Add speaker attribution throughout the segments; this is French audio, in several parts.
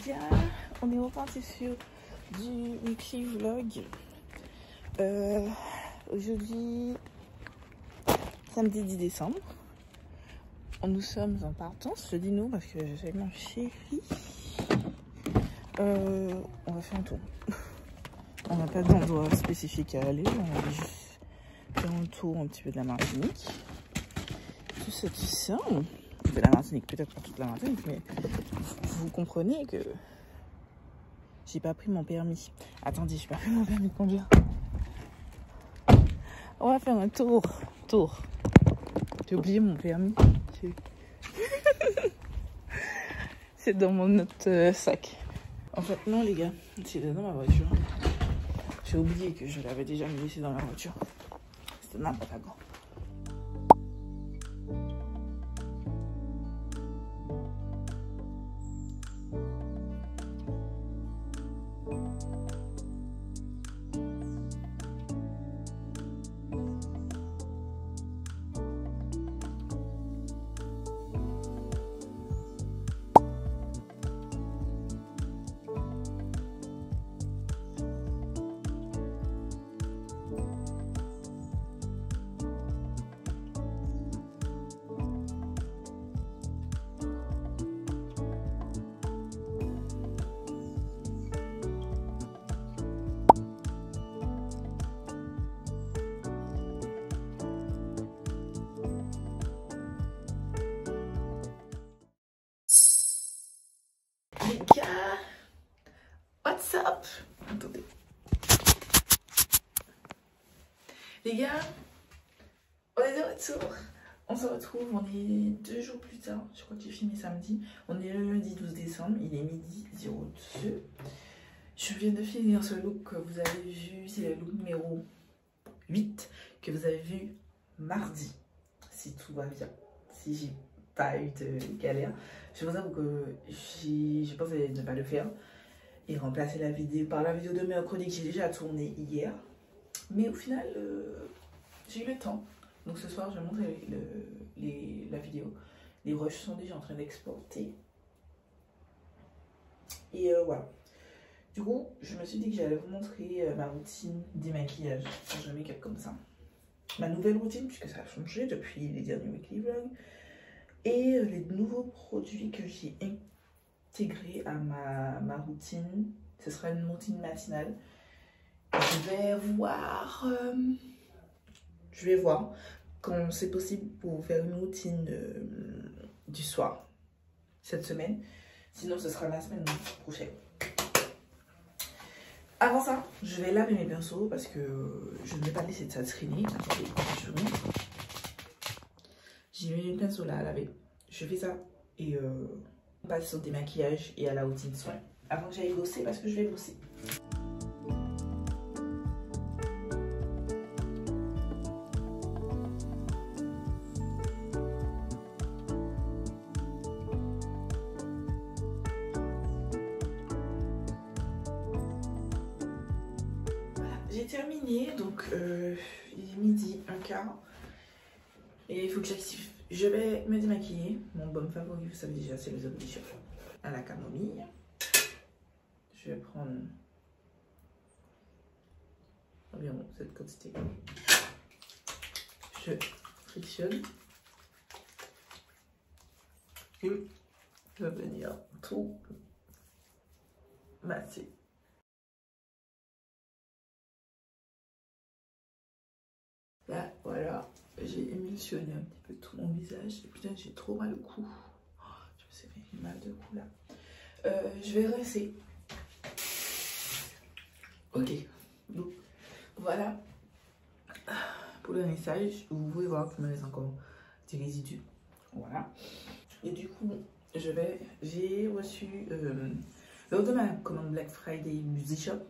Speaker 1: gars, on est reparti sur du weekly vlog. Aujourd'hui, samedi 10 décembre. Nous sommes en partance, je dis nous parce que j'ai mon chéri. On va faire un tour. On n'a pas d'endroit spécifique à aller, on va juste faire un tour un petit peu de la Martinique. Tout ça, tout ça. De la Martinique, peut-être pas toute la Martinique, mais vous comprenez que j'ai pas pris mon permis. Attendez, j'ai pas pris mon permis de conduire. On va faire un tour. J'ai oublié mon permis. C'est dans mon autre sac. En fait, non, les gars, c'est dans ma voiture. J'ai oublié que je l'avais déjà laissé dans la voiture. C'était n'importe quoi. Les gars, what's up? Attendez. Les gars, on est de retour. On se retrouve, on est 2 jours plus tard. Je crois que j'ai filmé samedi. On est le lundi 12 décembre, il est midi 02. Je viens de finir ce look que vous avez vu, c'est le look numéro 8 que vous avez vu mardi. Si tout va bien, si j'ai pas eu de galère. Je vous avoue que je pensais ne pas le faire et remplacer la vidéo par la vidéo de mercredi que j'ai déjà tournée hier. Mais au final, j'ai eu le temps. Donc ce soir, je vais montrer la vidéo. Les rushs sont déjà en train d'exporter. Et voilà. Du coup, je me suis dit que j'allais vous montrer ma routine démaquillage quand je make-up comme ça. Ma nouvelle routine, puisque ça a changé depuis les derniers weekly vlogs. Et les nouveaux produits que j'ai intégrés à ma routine, ce sera une routine matinale. Je vais voir quand c'est possible pour faire une routine du soir cette semaine. Sinon, ce sera la semaine prochaine. Avant ça, je vais laver mes pinceaux parce que je ne vais pas laisser ça traîner. J'ai mis mes pinceaux là à laver. Je fais ça et on passe au démaquillage et à la routine soin. Avant que j'aille bosser parce que je vais bosser. Voilà, j'ai terminé donc il est midi 1h15. Et il faut que j'active. Je vais me démaquiller. Mon baume favori, vous savez déjà, c'est le The Body Shop à la camomille. Je vais prendre environ cette quantité. Je frictionne. Et je vais venir tout masser. Là, voilà. J'ai émulsionné un petit peu tout mon visage. Et putain, j'ai trop mal au cou. Oh, je me suis fait mal de cou là. Je vais rincer. Ok. Donc, voilà. Pour le rinçage, vous pouvez voir qu'il me reste encore des résidus. Voilà. Et du coup, j'ai reçu lors de ma commande Black Friday Music Shop.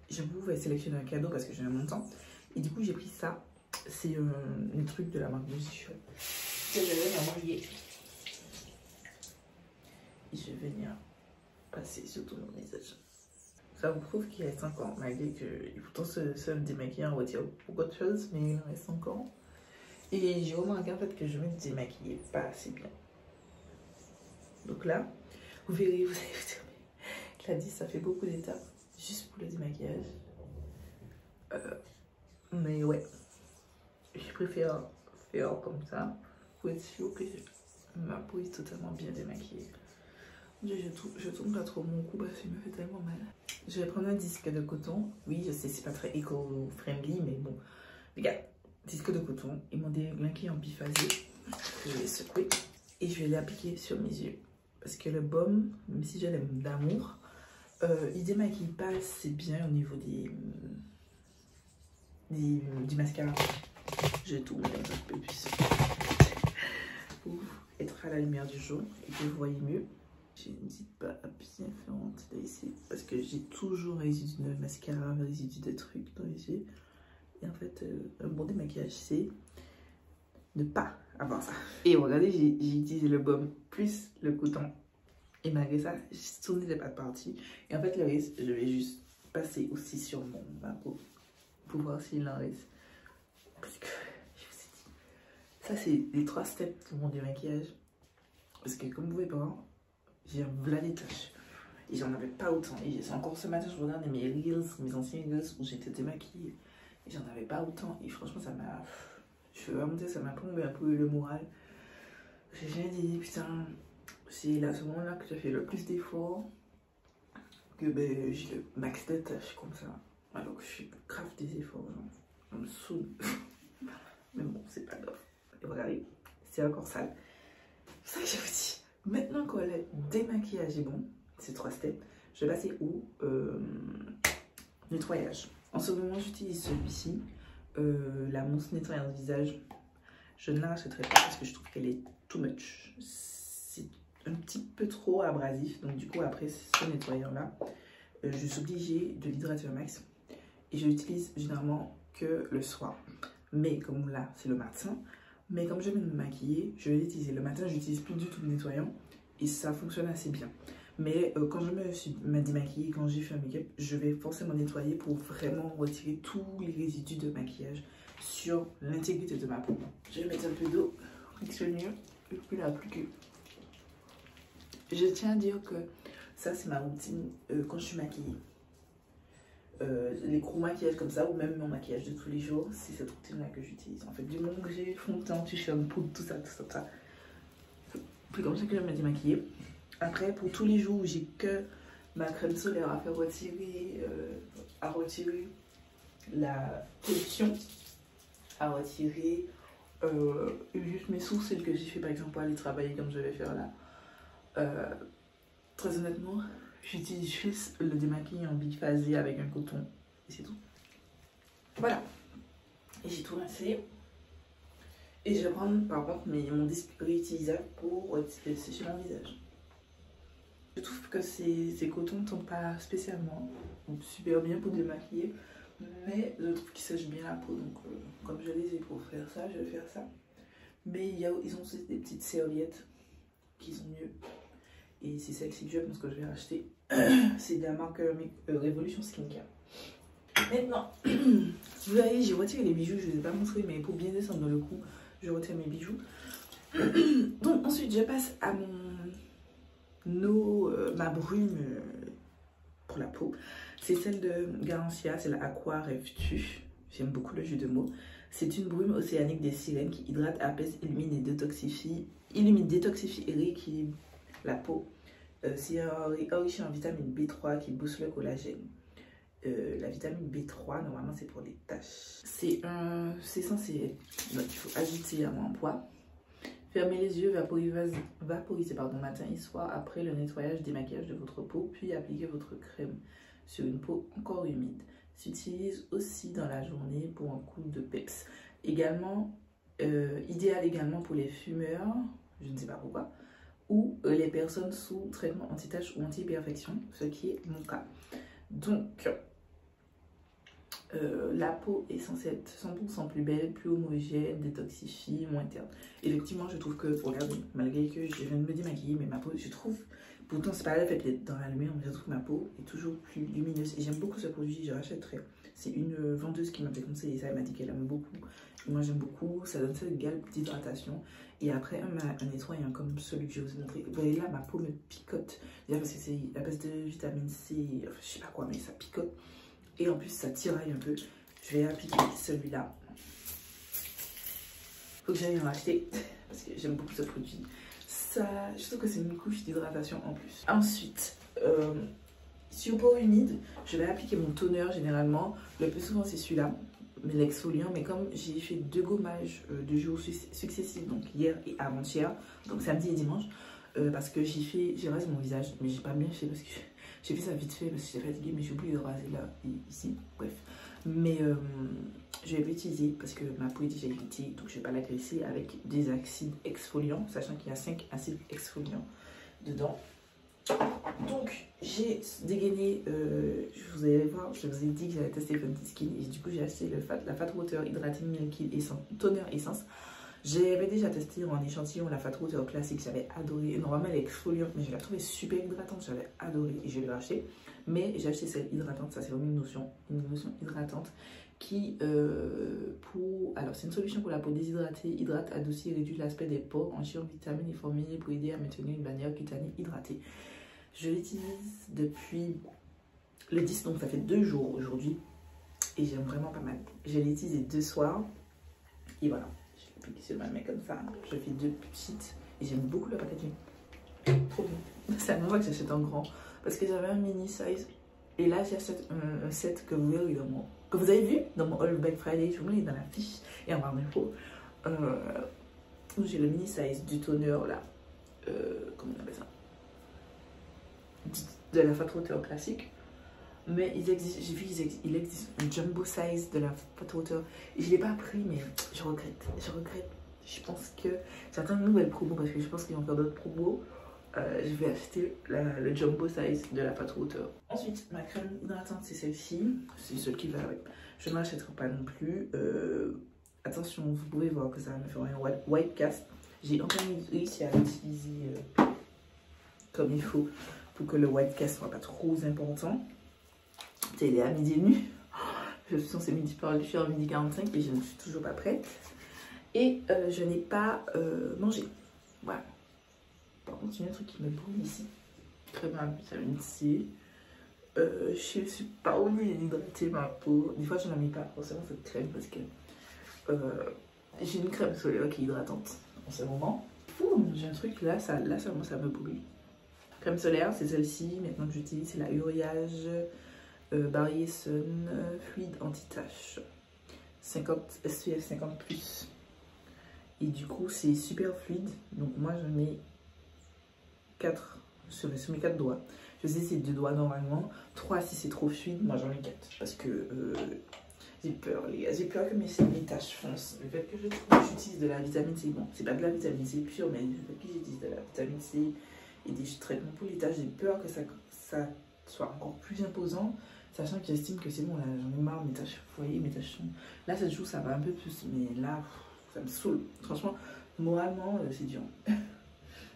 Speaker 1: Je pouvais sélectionner un cadeau parce que j'ai un montant. Et du coup, j'ai pris ça. C'est un truc de la marque Music Shop que je vais m'envoyer. Et je vais venir passer sur tout mon visage. Ça vous prouve qu'il reste encore, malgré que pourtant se démaquiller en retire beaucoup de choses, mais il en reste encore. Et j'ai remarqué en fait que je me démaquillais pas assez bien. Donc là, vous verrez, vous allez vous dire, La 10, ça fait beaucoup d'étapes juste pour le démaquillage. Mais ouais, je préfère faire comme ça pour être sûr que ma peau est totalement bien démaquillée. Je tourne pas trop mon cou parce qu'il me fait tellement mal. Je vais prendre un disque de coton. Oui, je sais, c'est pas très éco-friendly, mais bon. Regarde, disque de coton et mon démaquillage en biphasé. Je vais secouer et je vais l'appliquer sur mes yeux. Parce que le baume, même si je l'aime d'amour, il démaquille pas assez bien au niveau du mascara. Je tourne un peu plus pour être à la lumière du jour et que vous voyez mieux. N'hésite pas à bien faire rentrer ici parce que j'ai toujours résidu de mascara, résidu de trucs dans les yeux. Et en fait, un bon démaquillage, c'est ne pas avoir ça. Et regardez, j'ai utilisé le baume plus le coton. Et malgré ça, j'ai tourné les pattes parties. Et en fait, le reste, je vais juste passer aussi sur ma peau pour voir s'il en reste. Parce que, je vous ai dit, ça c'est les 3 steps de mon démaquillage. Parce que comme vous pouvez voir, j'ai là des taches. Et j'en avais pas autant. Et c'est encore ce matin, je regarde mes reels, mes anciens reels où j'étais démaquillée. Et j'en avais pas autant. Et franchement, ça m'a... Je veux vraiment dire, ça m'a plombé un peu le moral. J'ai dit, putain, c'est à ce moment-là que j'ai fait le plus d'efforts. Que ben, j'ai le max de tâches comme ça. Alors que je fais grave des efforts. Genre. On me saoule. Mais bon, c'est pas grave. Et regardez, c'est encore sale. C'est ça que je vous dis. Maintenant que le démaquillage est bon, ces 3 steps, je vais passer au nettoyage. En ce moment, j'utilise celui-ci, la mousse nettoyante visage. Je ne la rachèterai pas parce que je trouve qu'elle est too much. C'est un petit peu trop abrasif. Donc du coup, après ce nettoyant-là, je suis obligée de l'hydrater au max. Et je l'utilise généralement que le soir. Mais comme là, c'est le matin. Mais comme je viens de me maquiller, je vais l'utiliser. Le matin, je n'utilise plus du tout le nettoyant. Et ça fonctionne assez bien. Mais quand je me démaquille, quand j'ai fait un make-up, je vais forcément nettoyer pour vraiment retirer tous les résidus de maquillage sur l'intégrité de ma peau. Je vais mettre un peu d'eau frictionnure et puis l'appliquer. Je tiens à dire que ça, c'est ma routine quand je suis maquillée. Les gros maquillages comme ça ou même mon maquillage de tous les jours, c'est cette routine là que j'utilise. En fait, du moment que j'ai fond de teint, t-shirt, poudre, tout ça, c'est comme ça que je vais me démaquiller. Après, pour tous les jours où j'ai que ma crème solaire à faire retirer, la pollution, à retirer juste mes sourcils que j'ai fait par exemple pour aller travailler comme je vais faire là. Très honnêtement, j'utilise juste le démaquillant biphasé avec un coton et c'est tout. Voilà. Et j'ai tout rincé. Et je vais prendre par contre mon disque réutilisable pour sécher mon visage. Je trouve que ces cotons ne sont pas spécialement super bien pour démaquiller, mais je trouve qu'ils sèchent bien la peau. Donc comme je les ai pour faire ça, je vais faire ça. Mais ils ont aussi des petites serviettes qui sont mieux. Et c'est celle-ci que je pense que je vais racheter. C'est de la marque Revolution Skincare. Maintenant, vous voyez, j'ai retiré les bijoux. Je ne vous ai pas montré, mais pour bien descendre dans le cou, je retire mes bijoux. Donc ensuite, je passe à ma brume pour la peau. C'est celle de Garancia, c'est la Aqua Rêve-Tu. J'aime beaucoup le jeu de mots. C'est une brume océanique des sirènes qui hydrate, apaise, illumine et détoxifie. Détoxifie et rééquilibre la peau. C'est enrichi en vitamine B3 qui booste le collagène. La vitamine B3, normalement, c'est pour les taches. C'est censé... Donc, il faut ajouter un poids. Fermez les yeux, vaporisez matin et soir après le nettoyage, démaquillage de votre peau, puis appliquez votre crème sur une peau encore humide. S'utilise aussi dans la journée pour un coup de peps. Également, idéal également pour les fumeurs, je ne sais pas pourquoi, ou les personnes sous traitement anti-tache ou anti-imperfection, ce qui est mon cas. Donc, la peau est censée être 100% plus belle, plus homogène, détoxifiée, moins terne. Effectivement, je trouve que, regardez, malgré que je viens de me démaquiller, mais ma peau, je trouve, pourtant c'est pas le fait d'être dans la lumière, mais je trouve que ma peau est toujours plus lumineuse. Et j'aime beaucoup ce produit, je rachèterai. C'est une vendeuse qui m'avait conseillé ça, elle m'a dit qu'elle aime beaucoup. Et moi j'aime beaucoup, ça donne cette gale d'hydratation. Et après un nettoyant comme celui que je vais vous montrer. Vous voyez là, ma peau me picote. Déjà parce que c'est la base de vitamine C, enfin, je sais pas quoi, mais ça picote. Et en plus ça tiraille un peu. Je vais appliquer celui-là. Faut que j'aille en acheter parce que j'aime beaucoup ce produit. Ça, je trouve que c'est une couche d'hydratation en plus. Ensuite, sur peau humide, je vais appliquer mon toner généralement. Le plus souvent c'est celui-là, mais l'exfoliant. Mais comme j'ai fait 2 gommages de jours successifs, donc hier et avant-hier, donc samedi et dimanche, parce que j'ai rasé mon visage, mais j'ai pas bien fait parce que j'ai fait ça vite fait parce que j'étais fatiguée, mais j'ai oublié de raser là et ici, bref. Mais je vais l'utiliser parce que ma peau est déjà irritée, donc je vais pas l'agresser avec des acides exfoliants, sachant qu'il y a 5 acides exfoliants dedans. Donc j'ai dégainé, je vous ai dit que j'avais testé Fenty Skin et du coup j'ai acheté la Fat Water Hydrating Milky Essence, Toner Essence. J'avais déjà testé en échantillon la Fat Water classique, j'avais adoré. Normalement elle est exfoliante, mais je la trouvais super hydratante, j'avais adoré et je l'ai acheté. Mais j'ai acheté celle hydratante, ça c'est vraiment une lotion hydratante qui, alors c'est une solution pour la peau déshydratée, hydrate, adoucit et réduit l'aspect des pores, enrichie en vitamines et formulée pour aider à maintenir une bannière cutanée hydratée. Je l'utilise depuis le 10, donc ça fait 2 jours aujourd'hui et j'aime vraiment pas mal. Je l'ai utilisé 2 soirs et voilà, je l'applique sur ma main comme ça. Je fais 2 petites et j'aime beaucoup le packaging. Trop bon. C'est la première fois que j'achète en grand parce que j'avais un mini size et là j'achète un set que vous verrez que vous avez vu dans mon haul Black Friday. Je vous mets dans la fiche et en barre d'infos. J'ai le mini size du toner là, comment on appelle ça, de la Fat Water classique, mais j'ai vu il existe un jumbo size de la Fat Water et je l'ai pas pris, mais je regrette. Je pense que j'attends une nouvelle promo parce que je pense qu'ils vont faire d'autres promos. Je vais acheter le jumbo size de la Fat Water. Ensuite, ma crème hydratante, c'est celle-ci. C'est celle qui va avec. Je ne l'achèterai pas non plus. Attention, vous pouvez voir que ça va me faire un white cast. J'ai enfin réussi à l'utiliser comme il faut pour que le white cast soit pas trop important. Il est à midi et demi. Je suis censée je suis à midi 45 et je ne suis toujours pas prête. Et je n'ai pas mangé. Voilà. Par contre, il y a un truc qui me brûle ici. Crème à vitamine C. Je suis pas obligée d'hydrater ma peau. Des fois, je n'en mets pas forcément cette crème parce que j'ai une crème solaire qui est hydratante en ce moment. J'ai un truc là, ça me brûle. Crème solaire, c'est celle-ci. Maintenant que j'utilise, c'est la Uriage Barrier Sun Fluide Anti-Tache 50 SPF 50+. Et du coup, c'est super fluide. Donc moi, je mets 4 sur mes 4 doigts. Je sais c'est 2 doigts normalement. 3 si c'est trop fluide, moi j'en mets 4. Parce que j'ai peur, les gars. J'ai peur que mes taches foncent. Le fait que j'utilise de la vitamine C, bon, c'est pas de la vitamine C pure, mais le fait que j'utilise de la vitamine C et des traitements pour les taches, j'ai peur que ça soit encore plus imposant. Sachant que j'estime que c'est bon, là j'en ai marre, mes taches, vous voyez, mes taches sont... Là cette joue ça va un peu plus, mais là ça me saoule. Franchement, moralement c'est dur.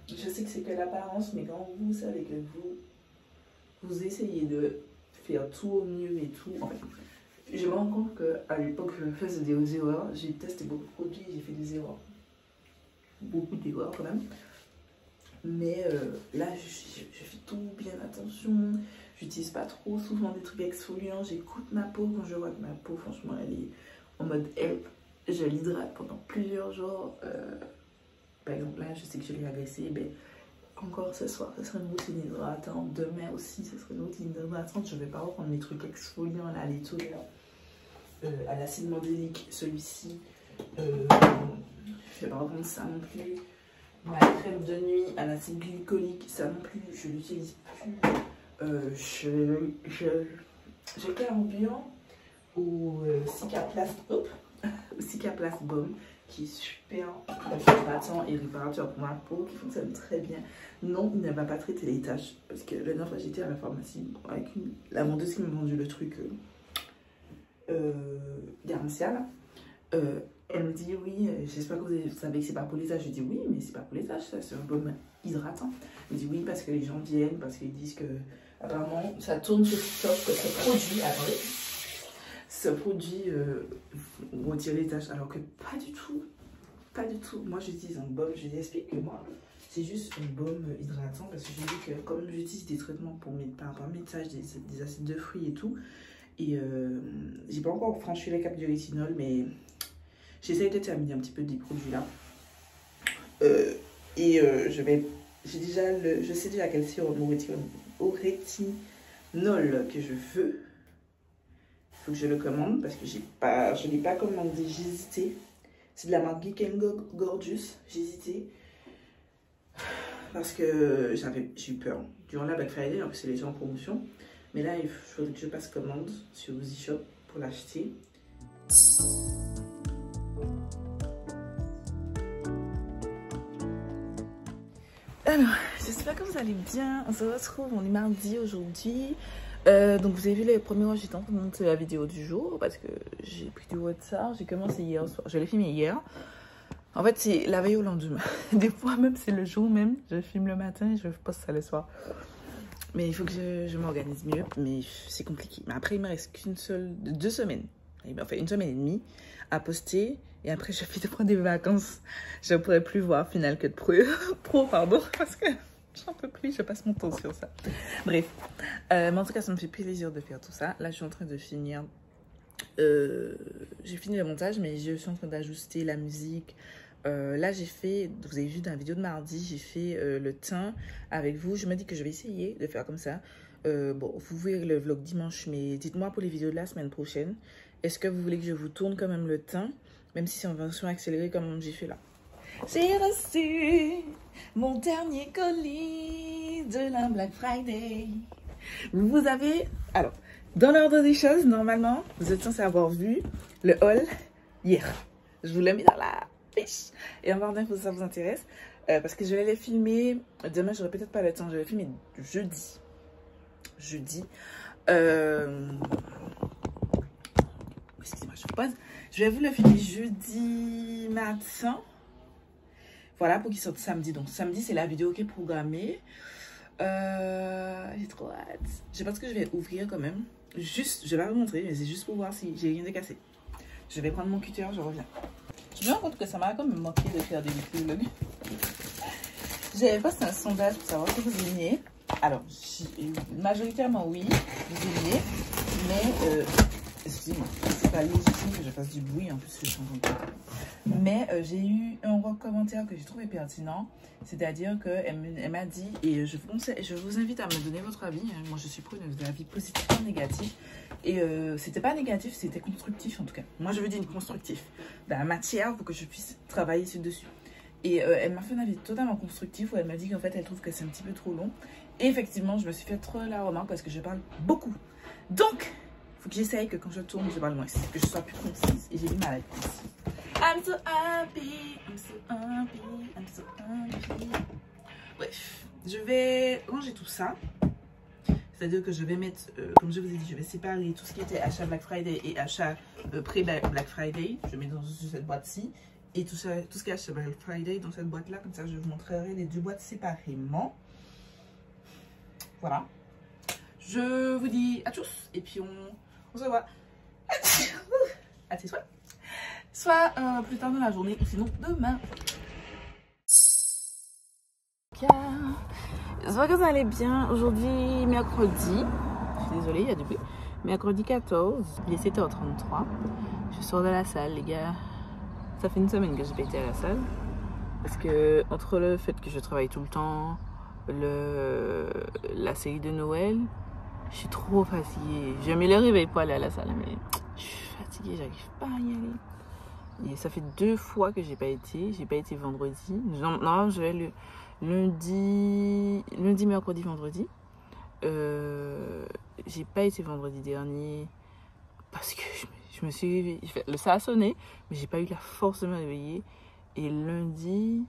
Speaker 1: Je sais que c'est que l'apparence, mais quand vous savez que vous essayez de faire tout au mieux et tout, en fait, je me rends compte qu'à l'époque je faisais des erreurs, j'ai testé beaucoup de produits, j'ai fait des erreurs. Beaucoup d'erreurs quand même. Mais là, je fais tout bien attention. J'utilise pas trop souvent des trucs exfoliants. J'écoute ma peau quand je vois que ma peau, franchement, elle est en mode help. Je l'hydrate pendant plusieurs jours. Par exemple, là, je sais que je l'ai agressé. Ben, encore ce soir, ce serait une routine hydratante. Demain aussi, ce serait une routine hydratante. Je vais pas reprendre mes trucs exfoliants, là, les toners à l'acide mandélique. Celui-ci, je vais pas reprendre ça non plus. Ma crème de nuit à l'acide glycolique, ça non plus, je l'utilise plus. J'ai fait un bilan au Cicaplast Balm qui est super hydratant et réparateur pour ma peau, qui fonctionne très bien. Non, il ne va pas traiter les taches parce que la dernière fois j'étais à la pharmacie avec la vendeuse qui m'a vendu le truc Garcia. Elle me dit oui, j'espère que vous savez que c'est pas pour les taches. Je dis oui, mais c'est pas pour les taches, c'est un baume hydratant. Elle me dit oui, parce que les gens viennent, parce qu'ils disent que apparemment ça tourne sur TikTok que ce produit, attendez, ce produit retire les taches, alors que pas du tout. Pas du tout. Moi, j'utilise un baume. Je t'explique que moi, c'est juste un baume hydratant parce que j'ai dit que comme j'utilise des traitements pour par rapport à mes taches, des acides de fruits et tout, et j'ai pas encore franchi le cap du rétinol, mais j'essaye de terminer un petit peu des produits là. Je sais déjà quel sérum au rétinol que je veux. Il faut que je le commande parce que je ne l'ai pas commandé, j'ai hésité. C'est de la marque Geek & Gorgeous, j'ai hésité. Parce que j'ai eu peur. Durant la Black Friday, en plus c'est les gens en promotion. Mais là, il faudrait que je passe commande sur Easy Shop pour l'acheter. Alors, j'espère que vous allez bien. On se retrouve, on est mardi aujourd'hui. Donc vous avez vu les premiers mois, j'étais en train de monter la vidéo du jour parce que j'ai pris du retard. J'ai commencé hier soir, je l'ai filmé hier. En fait, c'est la veille au lendemain. Des fois même, c'est le jour même. Je filme le matin et je poste ça le soir. Mais il faut que je m'organise mieux, mais c'est compliqué. Mais après, il me reste deux semaines. Enfin, une semaine et demie à poster. Et après, je vais prendre des vacances. Je ne pourrai plus voir Final Cut Pro, pardon, parce que j'en peux plus, je passe mon temps sur ça. Bref, mais en tout cas, ça me fait plaisir de faire tout ça. Là, je suis en train de finir. J'ai fini le montage, mais je suis en train d'ajuster la musique. Là, j'ai fait, vous avez vu dans la vidéo de mardi, j'ai fait le teint avec vous. Je me dis que je vais essayer de faire comme ça. Bon, vous verrez le vlog dimanche, mais dites-moi pour les vidéos de la semaine prochaine. Est-ce que vous voulez que je vous tourne quand même le teint, même si c'est en version accélérée comme j'ai fait là? J'ai reçu mon dernier colis de la Black Friday. Vous avez... Alors, dans l'ordre des choses, normalement, vous êtes censé avoir vu le haul hier. Je vous l'ai mis dans la fiche. Et en barre d'infos si ça vous intéresse. Parce que je vais les filmer... Demain, j'aurai peut-être pas le temps. Je vais les filmer jeudi. Excusez-moi, je vous pose. Je vais vous le filmer jeudi matin. Voilà, pour qu'il sorte samedi. Donc, samedi, c'est la vidéo qui est programmée. J'ai trop hâte. Je pense que je vais ouvrir quand même. Juste, je vais pas vous montrer, mais c'est juste pour voir si j'ai rien de cassé. Je vais prendre mon cutter, je reviens. Je me rends compte que ça m'a quand même manqué de faire des vlogs. J'avais posté un sondage pour savoir si vous aimiez. Alors, majoritairement oui, vous aimiez. Mais, excusez-moi, c'est pas légitime que je fasse du bruit en plus que je suis en train de... Mais j'ai eu un commentaire que j'ai trouvé pertinent, c'est-à-dire qu'elle m'a dit, et je vous invite à me donner votre avis, hein, moi je suis preneuse de l'avis positif ou négatif, et c'était pas négatif, c'était constructif en tout cas. Moi je veux dire constructif, dans la matière pour que je puisse travailler dessus. Et elle m'a fait un avis totalement constructif où elle m'a dit qu'en fait elle trouve que c'est un petit peu trop long. Et effectivement je me suis fait trop la remarque parce que je parle beaucoup. Donc, il faut que j'essaye que quand je tourne je parle moins, que je sois plus concise, et j'ai du mal à être concise. I'm so happy, I'm so happy, I'm so happy. Bref, je vais ranger tout ça. C'est-à-dire que je vais mettre, comme je vous ai dit, je vais séparer tout ce qui était achat Black Friday et achat pré-Black Friday. Je mets dans cette boîte-ci. Et tout ce qui est achat Black Friday dans cette boîte-là. Comme ça, je vous montrerai les deux boîtes séparément. Voilà. Je vous dis à tous. Et puis, on se voit. À tes souhaits. Soit plus tard dans la journée ou sinon demain. J'espère que vous allez bien. Aujourd'hui, mercredi. Je suis désolée, il y a du bruit. Mercredi 14, il est 7h33. Je sors de la salle, les gars. Ça fait une semaine que j'ai pas été à la salle. Parce que, entre le fait que je travaille tout le temps, la série de Noël, je suis trop fatiguée. J'ai mis le réveil pour aller à la salle, mais je suis fatiguée, j'arrive pas à y aller. Et ça fait 2 fois que j'ai pas été. J'ai pas été vendredi. Non, je vais le lundi, mercredi, vendredi. J'ai pas été vendredi dernier parce que je me suis réveillée. Ça a sonné, mais j'ai pas eu la force de me réveiller. Et lundi,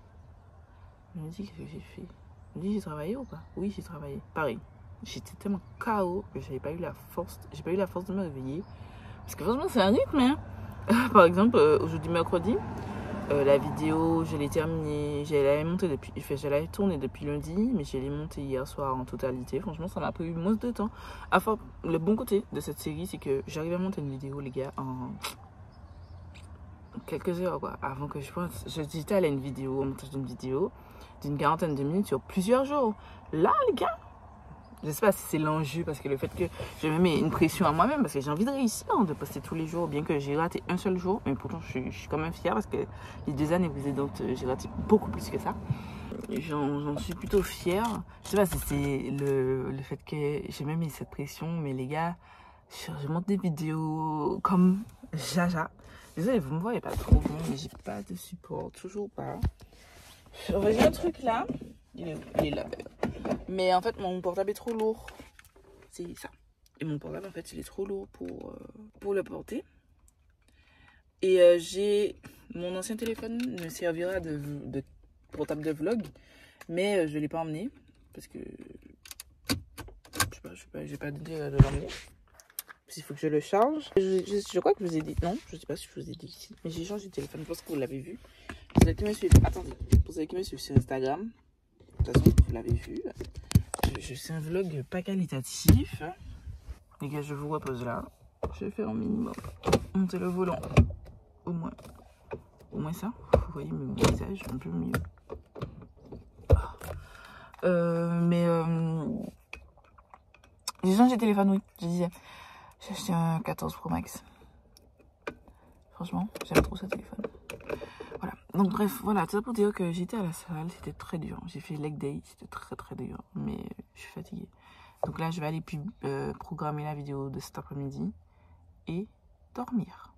Speaker 1: qu'est-ce que j'ai fait? Lundi, j'ai travaillé ou pas? Oui, j'ai travaillé. Pareil. J'étais tellement KO que j'avais pas eu la force. J'ai pas eu la force de me réveiller. Parce que franchement, c'est un rythme, hein. Par exemple, aujourd'hui mercredi, La vidéo, je l'ai terminée, je l'avais tournée depuis lundi, mais je l'ai montée hier soir en totalité. Franchement, ça m'a pris moins de temps. Enfin, le bon côté de cette série, c'est que j'arrive à monter une vidéo, les gars, en quelques heures, quoi. Avant que je pense, j'étais à une vidéo, au montage d'une vidéo d'une 40aine de minutes sur plusieurs jours. Là, les gars, je sais pas si c'est l'enjeu, parce que le fait que je me mets une pression à moi-même, parce que j'ai envie de réussir, de poster tous les jours, bien que j'ai raté un seul jour, mais pourtant je suis quand même fière, parce que les 2 années précédentes, j'ai raté beaucoup plus que ça. J'en suis plutôt fière. Je sais pas si c'est le fait que j'ai même mis cette pression, mais les gars, je monte des vidéos comme Jaja. Désolée, vous me voyez pas trop bien, mais j'ai pas de support, toujours pas. J'ai un truc là, il est là. Mais en fait, mon portable est trop lourd. C'est ça. Et mon portable, en fait, il est trop lourd pour le porter. Et mon ancien téléphone me servira de portable de vlog. Mais je ne l'ai pas emmené. Parce que je vais pas dit de l'emmener. Il faut que je le charge. Je crois que je vous ai dit. Non, je ne sais pas si je vous ai dit ici. Mais j'ai changé de téléphone. Je pense que vous l'avez vu. Pour ceux qui me suivent, attendez. Pour ceux qui me suivent sur Instagram. De toute façon, vous l'avez vu. Je fais un vlog pas qualitatif. Les gars, je vous repose là. Je vais faire un minimum. Monter le volant. Au moins ça. Vous voyez mon visage un peu mieux. J'ai changé de téléphone, oui. Je disais. J'ai acheté un 14 Pro Max. Franchement, j'aime trop ce téléphone. Voilà. Donc bref, voilà. Tout ça pour dire que j'étais à la salle. C'était très dur. J'ai fait leg day. C'était très très dur. Mais je suis fatiguée. Donc là, je vais aller programmer la vidéo de cet après-midi et dormir.